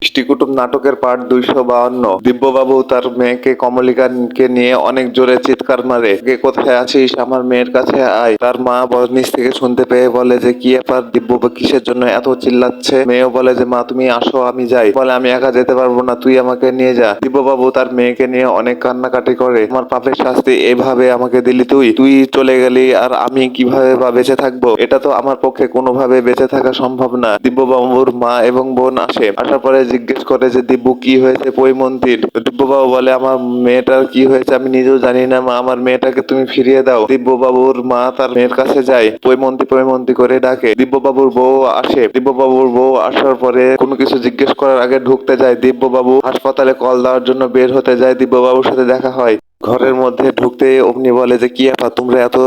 মিষ্টিকুটুম নাটকের পার্ট 252। দিব্যবাবু তার মেয়েকে কমলিকাকে নিয়ে অনেক জোরে চিৎকার মারে, কে কোথায় আছিস, আমার মেয়ের কাছে আয়। তার মা নিচ থেকে শুনতে পেয়ে বলে যে কি ব্যাপার, দিব্যবাবু কিসের জন্য এত চিল্লাচ্ছে। মেয়েও বলে যে মা তুমি আসো, আমি যাই। বলে আমি একা যেতে পারবো না, তুই আমাকে নিয়ে যা। দিব্যবাবু তার মেয়েকে নিয়ে অনেক কান্নাকাটি করে, আমার পাপের শাস্তি এভাবে আমাকে দিলি, তুই তুই চলে গেলি আর আমি কিভাবে বা বেঁচে থাকবো, এটা তো আমার পক্ষে কোনোভাবে বেঁচে থাকা সম্ভব না। দিব্যবাবুর মা এবং বোন আসে, আসার পরে জিজ্ঞেস করে যে দিব্যু কি হয়েছে পৈমন্তীর। দিব্যবাবু বলে আমার মেয়েটার কি হয়েছে আমি নিজেও জানি না মা, আমার মেয়েটাকে তুমি ফিরিয়ে দাও। দিব্যবাবুর মা তার মেয়ের কাছে যায়, পৈমন্তী পৈমন্তী করে ডাকে। দিব্যবাবুর বউ আসে, দিব্যবাবুর বউ আসার পরে কোনো কিছু জিজ্ঞেস করার আগে ঢুকতে যায়। দিব্যবাবু হাসপাতালে কল দেওয়ার জন্য বের হতে যায়, দিব্যবাবুর সাথে দেখা হয়। ঘরের মধ্যে ঢুকতে অমনি বলে যে কি আপা তোমরা এত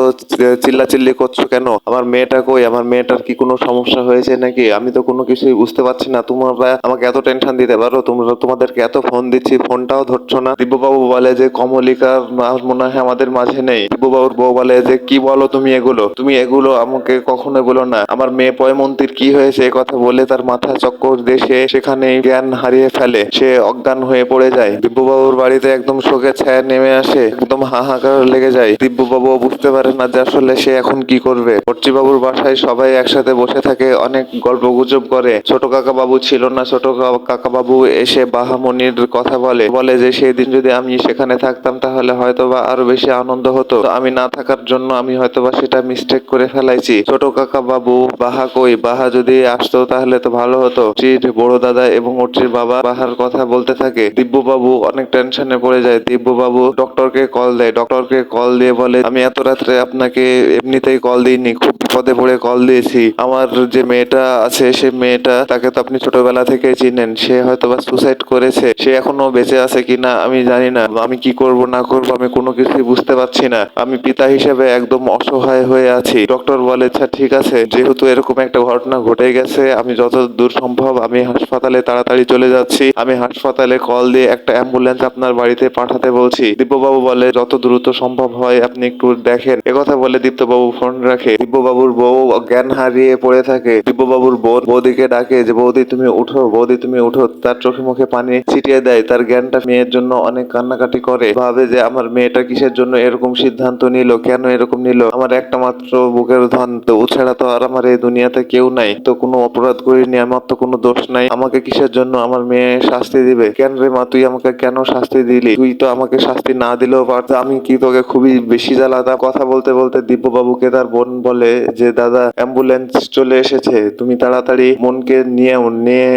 চিল্লাচিল্লি করছো কেন, আমার মেয়েটা কই, আমার মেয়েটার কি কোনো সমস্যা হয়েছে নাকি, আমি তো কোনো কিছুই বুঝতে পারছি না, তোমরা আমাকে এত টেনশন দিতে পারো, তোমরা তোমাদেরকে এত ফোন দিচ্ছি ফোনটাও ধরছো না। দিব্যবাবু বলে যে কমলিকার মনে হয় আমাদের মাঝে নেই। দিব্যবাবুর বউ বলে যে কি বলো তুমি এগুলো, তুমি এগুলো আমাকে কখনো বলো না, আমার মেয়ে পয়মন্তীর কি হয়েছে এ কথা বলে তার মাথা চক্কর দিয়ে সেখানে জ্ঞান হারিয়ে ফেলে, সে অজ্ঞান হয়ে পড়ে যায়। দিব্যবাবুর বাড়িতে একদম শোকের ছায়া নেমে আসে, একদম হাহাকার লেগে যায়। দিব্যবাবু বুঝতে পারে না যে আসলে সে এখন কি করবে। বাবুর বাসায় সবাই একসাথে বসে থাকে, অনেক গল্প গুজব করে। ছোট কাকা বাবু ছিল না, ছোট কাকা বাবু এসে বাহামনির কথা বলে, বলে যে সেই দিন যদি আমি সেখানে থাকতাম তাহলে হয়তোবা আরো বেশি আনন্দ হতো, তো আমি না থাকার জন্য আমি হয়তোবা সেটা মিস্টেক করে ফেলাইছি। ছোট কাকা বাবু বাহা কই, বাহা যদি আসতো তাহলে তো ভালো হতো। অর্চির বড় দাদা এবং অর্চির বাবা বাহার কথা বলতে থাকে। দিব্যবাবু অনেক টেনশনে পড়ে যায়। দিব্যবাবু ডক্টরকে কল দেয়, ডক্টরকে কল দিয়ে বলে আমি এত রাত্রে আপনাকে এমনিতেই কল দিইনি, খুব বিপদে পড়ে কল দিয়েছি। আমার যে মেয়েটা আছে সে মেয়েটা, তাকে তো আপনি ছোটবেলা থেকে চিনেন, সে হয়তোবা সুসাইড করেছে, সে এখনো বেঁচে আছে কিনা আমি জানি না, আমি কি করব না করব আমি কোনো কিছুই বুঝতে পারছি না, আমি পিতা হিসেবে একদম অসহায় হয়ে আছি। ডক্টর বলে আচ্ছা ঠিক আছে, যেহেতু এরকম একটা ঘটনা ঘটে গেছে আমি যত দূর সম্ভব আমি হাসপাতালে তাড়াতাড়ি চলে যাচ্ছি, আমি হাসপাতালে কল দিয়ে একটা অ্যাম্বুলেন্স আপনার বাড়িতে পাঠাতে বলছি। দিব্যবাবু বলে যত দ্রুত সম্ভব হয় আপনি একটু দেখেন। একথা বলে দীপ্তবাবু ফোন রাখে। দিব্যবাবুর বউ জ্ঞান হারিয়ে পড়ে থাকে। দিব্যবাবুর বৌদিকে ডাকে যে বৌদি তুমি উঠো, বৌদি তুমি উঠো। তার চোখে মুখে পানি ছিটিয়ে দেয়, তার জ্ঞানটা মেয়ের জন্য অনেক কান্নাকাটি করে, ভাবে যে আমার মেয়েটা কিসের জন্য এরকম সিদ্ধান্ত নিল, কেন এরকম নিল, আমার একটা মাত্র বুকের ধন, তো ও ছাড়া তো আর আমার এই দুনিয়াতে কেউ নাই, তো কোনো অপরাধ করিনি, আমার তো কোনো দোষ নাই, আমাকে কিসের জন্য আমার মেয়ে শাস্তি দিবে, কেন রে মা তুই আমাকে কেন শাস্তি দিলি, তুই তো আমাকে শাস্তি না দিলেও পারত, আমি কি তোকে খুবই বেশি জ্বালাতাম। কথা বলতে বলতে দিব্যবাবুকে তার বোন বলে যে দাদা অ্যাম্বুলেন্স চলে এসেছে, তুমি তাড়াতাড়ি মনকে নিয়ে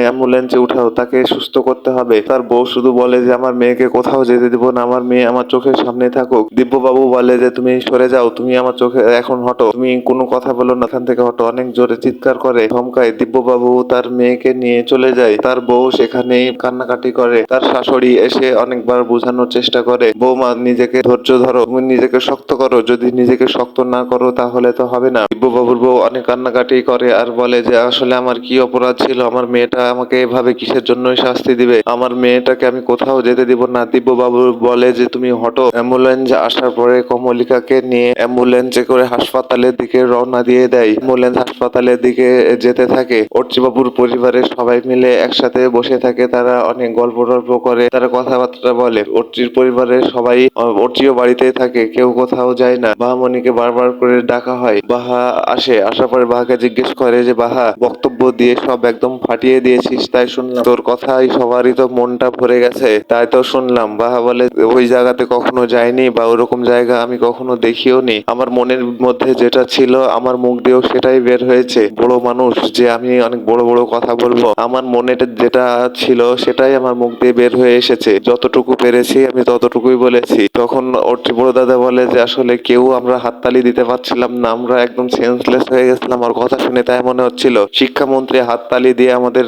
অ্যাম্বুলেন্সে উঠাও, তাকে সুস্থ করতে হবে। তার বউ শুধু বলে যে আমার মেয়েকে কোথাও যেতে দিব না, আমার মেয়ে আমার চোখের সামনে থাকুক। দিব্যবাবু বলে যে তুমি সরে যাও, তুমি আমার চোখে এখন হটো, তুমি কোনো কথা বলো না, এখান থেকে হটো। অনেক জোরে চিৎকার করে ধমকায়। দিব্যবাবু তার মেয়েকে নিয়ে চলে যায়, তার বউ সেখানেই কান্নাকাটি করে। তার শাশুড়ি এসে অনেকবার বোঝানোর চেষ্টা করে, বৌমা নিজেকে ধৈর্য ধরো, তুমি নিজেকে শক্ত করো, যদি নিজেকে শক্ত না করো তাহলে তো হবে না। দিব্যবাবুর বউ অনেক কান্নাকাটি করে আর বলে যে আসলে আমার কি অপরাধ ছিল, আমার মেয়েটা আমাকে এভাবে কিসের জন্যই শাস্তি দিবে, আমার মেয়েটাকে আমি কোথাও যেতে দিব না। দিব্যবাবু বলে যে তুমি হটো। অ্যাম্বুলেন্স আসার পরে কমলিকাকে নিয়ে অ্যাম্বুলেন্সে করে হাসপাতালের দিকে রওনা দিয়ে দেয়। অ্যাম্বুলেন্স হাসপাতালের দিকে যেতে থাকে। অর্চিবাবুর পরিবারের সবাই মিলে একসাথে বসে থাকে, তারা অনেক গল্প টল্প করে, তারা কথাবার্তা বলে। অর্চির পরিবারের সবাই অর্চিও বাড়িতেই থাকে, কেউ কোথাও যায় না। বাহামণিকে বারবার করে ডাকা হয়, বাহা আসে, আসার পরে বাহাকে জিজ্ঞেস করে যে বাহা বক্তব্য দিয়ে সব একদম ফাটিয়ে দিয়েছিস, তাই শুনলাম তোর কথাই সবারই তো মনটা ভরে গেছে, তাই তো শুনলাম। বাহা বলে ওই জায়গাতে কখনো যাইনি বা ওরকম জায়গা আমি কখনো দেখিও নি, আমার মনের মধ্যে যেটা ছিল আমার মুখ দিয়েও সেটাই বের হয়েছে। বড় মানুষ যে আমি অনেক বড় বড় কথা বলবো, আমার মনে যেটা ছিল সেটাই আমার মুখ দিয়ে বের হয়ে এসেছে, যতটুকু পেরেছি আমি ততটুকুই বলেছি। তখন ওর বড় দাদা বলে যে আসলে কেউ আমরা হাততালি দিতে পারছিলাম না, আমরা একদম সেন্সলেস হয়ে গেছিলাম, আর কথা শুনে তাই মনে হচ্ছিল শিক্ষামন্ত্রী হাততালি দিয়ে আমাদের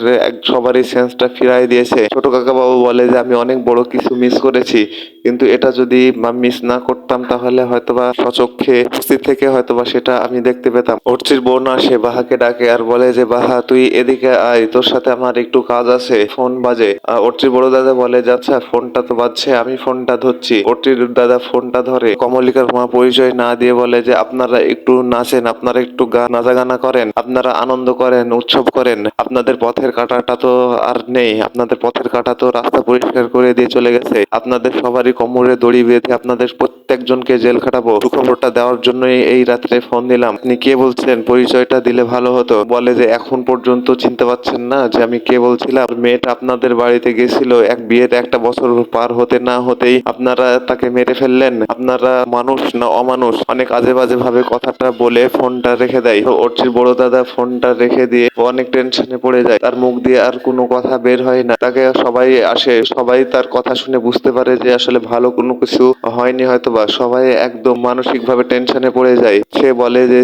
সবারই সেন্সটা ফিরাই দিয়েছে। ছোট কাকা বাবু বলে যে আমি অনেক বড় কিছু মিস করেছি, কিন্তু এটা যদি মিস না করতাম করতাম তাহলে হয়তোবা সচক্ষে উপস্থিত থেকে হয়তোবা সেটা আমি দেখতে পেতাম। অর্চির বোন আসে বাহাকে ডাকে আর বলে যে বাহা তুই এদিকে আয়, তোর সাথে আমার একটু কাজ আছে। ফোন বাজে। অর্চির বড় দাদা বলে যে আচ্ছা ফোনটা তো বাজছে, আমি ফোনটা ধরছি। অর্চির দাদা ফোনটা ধরে কমলিকার মা পরিচয় না দিয়ে বলে যে আপনারা একটু নাচেন, আপনারা একটু নাচাগানা করেন, আপনারা আনন্দ করেন, উৎসব করেন। আপনাদের পথের কাঁটাটা তো আর নেই, আপনাদের পথের কাঁটা তো রাস্তা পরিষ্কার করে দিয়ে চলে গেছে। আপনাদের সবারই কোমরে দড়ি বেঁধে আপনাদের প্রত্যেকজনকে জেল খাটাবো। সুখবরটা দেওয়ার জন্যই এই রাত্রে ফোন দিলাম। আপনি কে বলছিলেন? পরিচয়টা দিলে ভালো হতো। বলে যে এখন পর্যন্ত চিনতে পারছেন না যে আমি কে বলছিলাম? মেয়েটা আপনাদের বাড়িতে গেছিল, এক বিয়ের একটা বছর পার হতে না হতেই আপনারা তাকে মেরে ফেললেন। আপনারা মানুষ না অমানুষ? অনেক আজে বাজে ভাবে কথাটা বলে ফোনটা রেখে দেয়। তো অর্চির বড় দাদা ফোনটা রেখে দিয়ে অনেক টেনশনে পড়ে যায়। তার মুখ দিয়ে আর কোনো কথা বের হয় না। তাকে সবাই আসে, সবাই তার কথা শুনে বুঝতে পারে যে আসলে ভালো কোনো কিছু হয়নি হয়তোবা। সবাই একদম মানসিক ভাবে টেনশনে পড়ে যায়। সে বলে যে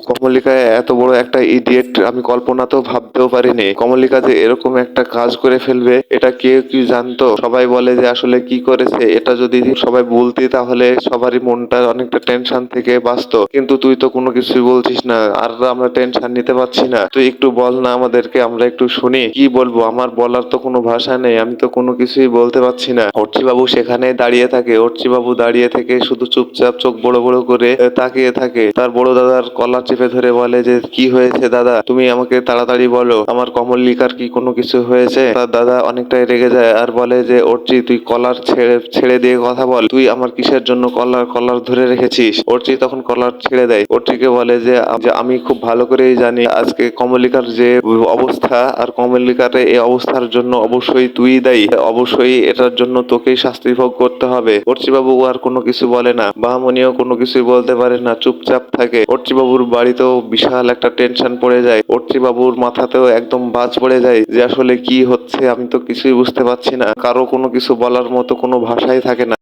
কমলিকা এত বড় একটা ইডিয়েট আমি কল্পনাতেও ভাবতেও পারিনি। কমলিকা যে এরকম একটা কাজ করে ফেলবে এটা কেউ কি জানতো? সবাই বলে যে আসলে কি করেছে এটা যদি সবাই বলতি তাহলে সবারই মনটা অনেকটা টেনশন থেকে বাঁচতো। কিন্তু তুই তো কোনো কিছুই বলছিস না, আর আমরা টেনশন নিতে পারছি না। তুই একটু বল না আমাদেরকে, আমরা একটু শুনি। কি বলবো? আমার বলার তো কোনো ভাষা নেই, আমি তো কোনো কিছুই বলতে পারছি না। অর্চিবাবু সেখানে দাঁড়িয়ে থাকে। অর্চিবাবু দাঁড়িয়ে থেকে শুধু চুপচাপ চোখ বড় বড় করে তাকিয়ে থাকে। তার বড় দাদার কলার চেপে ধরে বলে যে কি হয়েছে দাদা, তুমি আমাকে তাড়াতাড়ি বলো, আমার কমলিকার কি কোনো কিছু হয়েছে? তার দাদা অনেকটাই রেগে যায় আর বলে যে অর্চি তুই কলার ছেড়ে ছেড়ে দিয়ে কথা বল। তুই আমার কিসের জন্য কলার কলার ধরে রেখেছিস? অর্চি তখন কলার ছেড়ে দেয়। অর্চিকে বলে যে আমি খুব ভালো করেই জানি আজকে কমলিকার যে অবস্থা, আর কমলিকার এই অবস্থার জন্য অবশ্যই তুই দায়ী। অবশ্যই এটার জন্য তোকেই শাস্তি ভোগ করতে হবে। অর্চিবাবু আর কোনো কিছু বলে না। বাহামণিও কোনো কিছুই বলতে পারে না, চুপচাপ থাকে। অর্চিবাবুর বাড়িতেও বিশাল একটা টেনশন পড়ে যায়। অর্চিবাবুর মাথাতেও একদম বাজ পড়ে যায় যে আসলে কি হচ্ছে আমি তো কিছুই বুঝতে পারছি না। কারো কোনো কিছু বলার মতো কোনো ভাষাই থাকে না।